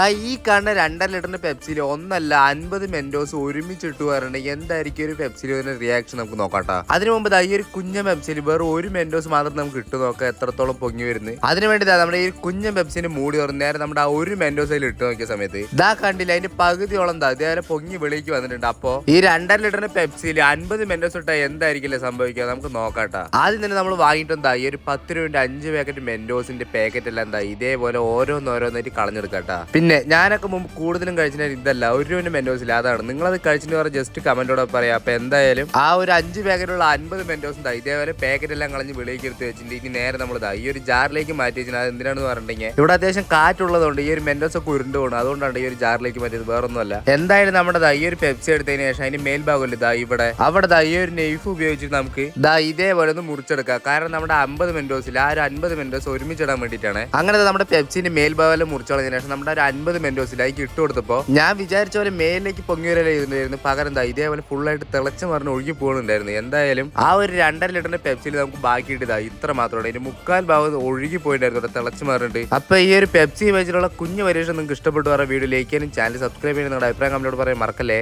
ഈ കാണുന്ന 2.5 ലിറ്ററിന്റെ പെപ്സിയിൽ ഒന്നല്ല 50 മെന്റോസ് ഒരുമിച്ചിട്ട് പറഞ്ഞിട്ടുണ്ടെങ്കിൽ എന്തായിരിക്കും ഒരു പെപ്സിയിൽ റിയാക്ഷൻ നമുക്ക് നോക്കാട്ടോ. അതിനു മുമ്പ് ഈ ഒരു കുഞ്ഞ പെപ്സിയിൽ വേറെ ഒരു മെന്റോസ് മാത്രം നമുക്ക് ഇട്ട് നോക്കാം എത്രത്തോളം പൊങ്ങി വരുന്നത്. അതിനുവേണ്ടി നമ്മുടെ ഈ കുഞ്ഞ പെപ്സിന് മൂടി തുറന്ന് നേരെ നമ്മുടെ ആ ഒരു മെന്റോസ് അതിൽ ഇട്ട് നോക്കിയ സമയത്ത് കണ്ടില്ല അതിന്റെ പകുതിയോളം ഇതേപോലെ പൊങ്ങി വെളിക്ക് വന്നിട്ടുണ്ട്. അപ്പോ ഈ 2.5 ലിറ്ററിന്റെ പെപ്സിയിൽ 50 മെന്റോസ് ഇട്ടാൽ എന്തായിരിക്കില്ല സംഭവിക്കുക നമുക്ക് നോക്കാട്ടോ. ആദ്യം തന്നെ നമ്മൾ വാങ്ങിയിട്ട് ഈ ഒരു 10 രൂപ 5 പാക്കറ്റ് മെന്റോസിന്റെ പാക്കറ്റ് എല്ലാം ഇതേപോലെ ഓരോന്നോരോന്നായിട്ട് കളഞ്ഞെടുക്കാട്ടാ. പിന്നെ ഞാനൊക്കെ മുമ്പ് കൂടുതലും കഴിച്ചിട്ട് ഇതല്ല 1 രൂപ മെന്റോസ് ഇല്ല. അതാണ് നിങ്ങളത് കഴിച്ചിട്ട് പറഞ്ഞ ജസ്റ്റ് കമന്റോടെ പറയാം. അപ്പൊ എന്തായാലും ആ ഒരു 5 പാക്കറ്റുള്ള 50 മെന്റോസ് ഇതേപോലെ പാക്കറ്റ് എല്ലാം കളഞ്ഞ് വെളിയിലേക്ക് എടുത്ത് വെച്ചിട്ട് ഇനി നേരെ നമ്മൾ ഈ ഒരു ജാറിലേക്ക് മാറ്റി വെച്ചാൽ അത് എന്തിനാണെന്ന് പറഞ്ഞിട്ടുണ്ടെങ്കിൽ ഇവിടെ അത്യാവശ്യം കാറ്റുള്ളതുകൊണ്ട് ഈ ഒരു മെന്റോസ് ഒക്കെ ഉരുണ്ട് പോകണം. അതുകൊണ്ടാണ് ഈ ഒരു ജാറിലേക്ക് മാറ്റിയത്, വേറൊന്നുമല്ല. എന്തായാലും നമ്മുടെ ഈ ഒരു പെപ്സി എടുത്തതിന് ശേഷം അതിന് മേൽഭാഗമില്ല അവിടെ ഈ ഒരു നെയ്ഫ് ഉപയോഗിച്ചിട്ട് നമുക്ക് ഇതേപോലെ ഒന്ന് മുറിച്ചെടുക്കാം. കാരണം നമ്മുടെ 50 മെന്റോസിൽ ആ ഒരു 50 മെന്റോസ് ഒരുമിച്ചിടാൻ വേണ്ടിയിട്ടാണ്. അങ്ങനെ നമ്മുടെ പെപ്സിന്റെ മേൽഭാഗം മുറിച്ചളഞ്ഞതിന് ശേഷം നമ്മുടെ ഒരു 50 മെന്റോസിലേക്ക് ഇട്ട് കൊടുത്തപ്പോ ഞാൻ വിചാരിച്ച പോലെ മേലിലേക്ക് പൊങ്ങി വരലായിരുന്നു. പകരം ഇതേപോലെ ഫുള്ളായിട്ട് തിളച്ച് മറിഞ്ഞ് ഒഴുകി പോകുന്നുണ്ടായിരുന്നു. എന്തായാലും ആ ഒരു 2.5 ലിറ്ററിന്റെ പെപ്സിയിൽ നമുക്ക് ബാക്കിയിട്ട് ഇത്ര മാത്രമാണ്. ഇതിന് 1/4 ഭാഗം ഒഴുകി പോയിട്ടായിരുന്നു തിളച്ച് മാറിയിട്ട്. അപ്പൊ ഈ ഒരു പെപ്സി വെച്ചിട്ടുള്ള കുഞ്ഞു പരീക്ഷ നിങ്ങൾക്ക് ഇഷ്ടപ്പെട്ടു പറഞ്ഞ വീഡിയോ ലൈക്ക് ചെയ്യാനും ചാനൽ സബ്സ്ക്രൈബ് ചെയ്യാനും നിങ്ങളുടെ അഭിപ്രായം കമന്റോട് പറയാൻ മറക്കല്ലേ.